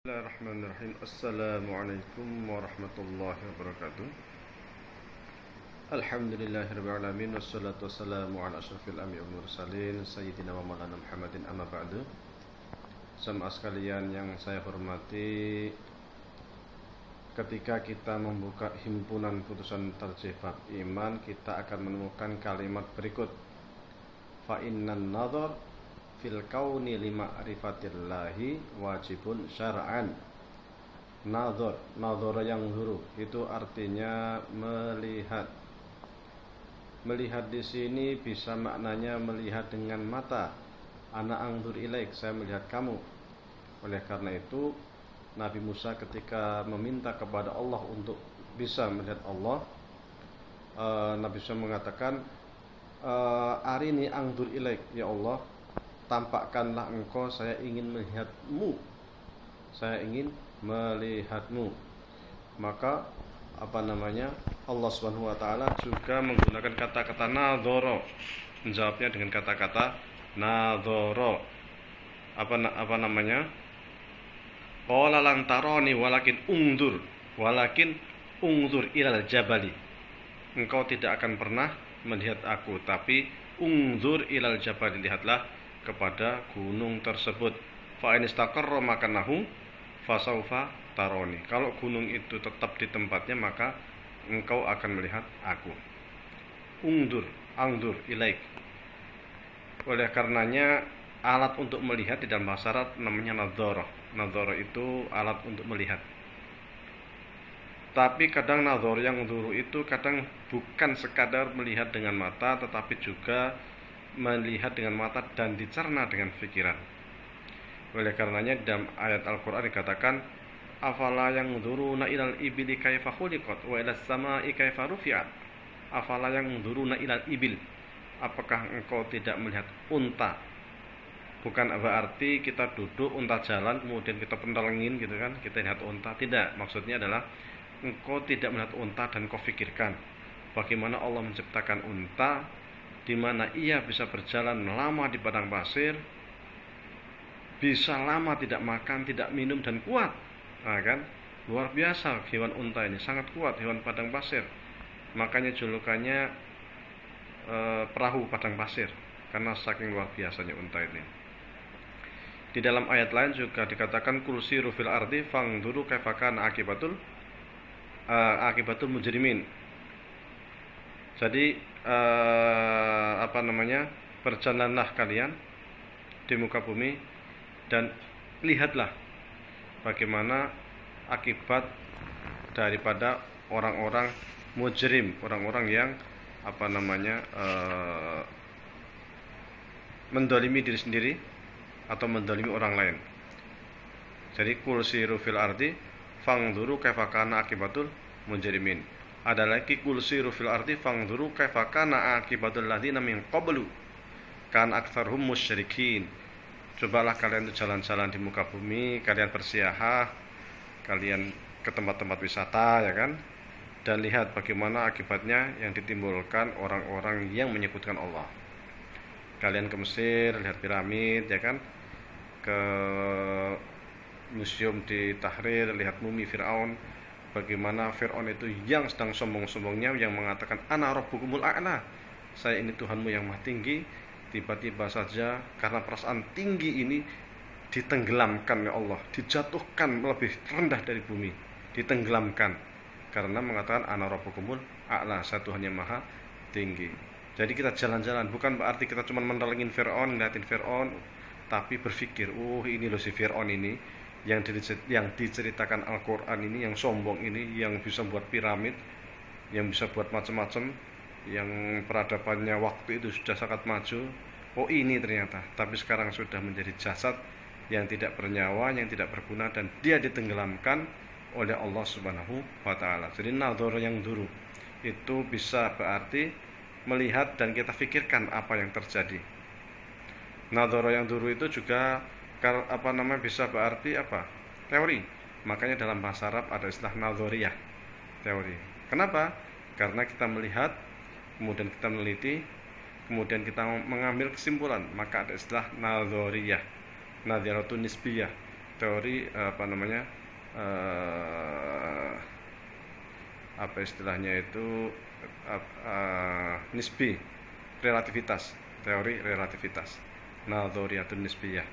Bismillahirrahmanirrahim. Assalamualaikum warahmatullahi wabarakatuh. Alhamdulillahirabbil alamin wassalatu wassalamu ala asyrafil anbiya'i wal mursalin sayyidina wa maulana Muhammadin amma ba'du. Jamaah sekalian yang saya hormati, ketika kita membuka himpunan putusan tarjih bab iman, kita akan menemukan kalimat berikut: fa innan nadhar fil kauni lima'rifatillahi wajibun syar'an. Nadhar yang huru itu artinya melihat. Melihat di sini bisa maknanya melihat dengan mata. Ana angdur ilaik, saya melihat kamu. Oleh karena itu Nabi Musa ketika meminta kepada Allah untuk bisa melihat Allah, Nabi Musa mengatakan, arini angdur ilaik, ya Allah, tampakkanlah engkau, saya ingin melihatmu, saya ingin melihatmu. Maka Allah Subhanahu wa taala juga menggunakan kata-kata nadhara, menjawabnya dengan kata-kata nadhara. Qala lan tarani walakin ungdur ilal jabali. Engkau tidak akan pernah melihat aku, tapi ungdur ilal jabali, lihatlah kepada gunung tersebut. Fa in istaqarra makanahu fasaufa taroni. Kalau gunung itu tetap di tempatnya, maka engkau akan melihat aku. Angdur ilaik. Oleh karenanya alat untuk melihat di dalam bahasa Arab namanya nadhara. Nadhara itu alat untuk melihat. Tapi kadang nadhar yang dulu itu kadang bukan sekadar melihat dengan mata, tetapi juga melihat dengan mata dan dicerna dengan pikiran. Oleh karenanya dalam ayat Al-Quran dikatakan, afala yanzuruna ilal ibili kaifa khuliqat wa ilas samai kaifa rufi'at. Afala yanzuruna ilal ibil, apakah engkau tidak melihat unta? Bukan berarti kita duduk unta jalan kemudian kita pentalengin gitu kan, kita lihat unta. Tidak, maksudnya adalah engkau tidak melihat unta dan kau fikirkan bagaimana Allah menciptakan unta, di mana ia bisa berjalan lama di padang pasir, bisa lama tidak makan, tidak minum, dan kuat. Nah, kan? Luar biasa hewan unta ini, sangat kuat hewan padang pasir. Makanya julukannya perahu padang pasir, karena saking luar biasanya unta ini. Di dalam ayat lain juga dikatakan kulsiru fil ardi fangduru kaifa kana akibatul mujrimin. Jadi berjalanlah kalian di muka bumi dan lihatlah bagaimana akibat daripada orang-orang mujrim, orang-orang yang mendolimi diri sendiri atau mendolimi orang lain. Jadi kul siru fil ardi fangduru kaifa kana akibatul mujrimin. Ada lagi kul siru fil ardi fangduru kaifa kana akibatul ladzina min qablu kan aktsarhum musyrikin. Cobalah kalian untuk jalan-jalan di muka bumi, kalian bersiahah, kalian ke tempat-tempat wisata, ya kan? Dan lihat bagaimana akibatnya yang ditimbulkan orang-orang yang menyekutukan Allah. Kalian ke Mesir, lihat piramid, ya kan? Ke museum di Tahrir, lihat mumi Fir'aun. Bagaimana Fir'aun itu yang sedang sombong-sombongnya, yang mengatakan ana rabbukumul a'la, saya ini Tuhanmu yang maha tinggi. Tiba-tiba saja karena perasaan tinggi ini ditenggelamkan oleh Allah, dijatuhkan lebih rendah dari bumi, ditenggelamkan karena mengatakan ana rabbukumul a'la, saya Tuhan yang maha tinggi. Jadi kita jalan-jalan bukan berarti kita cuma mendelengin Fir'aun, ngeliatin Fir'aun, tapi berpikir, ini loh si Fir'aun ini yang diceritakan Al-Quran ini, yang sombong ini, yang bisa buat piramid, yang bisa buat macam-macam, yang peradabannya waktu itu sudah sangat maju. Ini ternyata, tapi sekarang sudah menjadi jasad yang tidak bernyawa, yang tidak berguna, dan dia ditenggelamkan oleh Allah Subhanahu wa taala. Jadi nadhar yang dulu itu bisa berarti melihat dan kita pikirkan apa yang terjadi. Nadhar yang dulu itu juga bisa berarti teori. Makanya dalam bahasa Arab ada istilah nadhariyah, teori. Kenapa? Karena kita melihat, kemudian kita meneliti, kemudian kita mengambil kesimpulan, maka ada istilah nadhariyah, nadharatun nisbiyah, teori apa istilahnya itu nisbi, relativitas, teori relativitas, nadhoriyatun nisbiyah.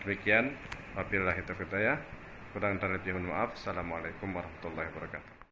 Demikian, wabillahi taufiq hidayah. Kurang dan lebih mohon maaf. Assalamualaikum warahmatullahi wabarakatuh.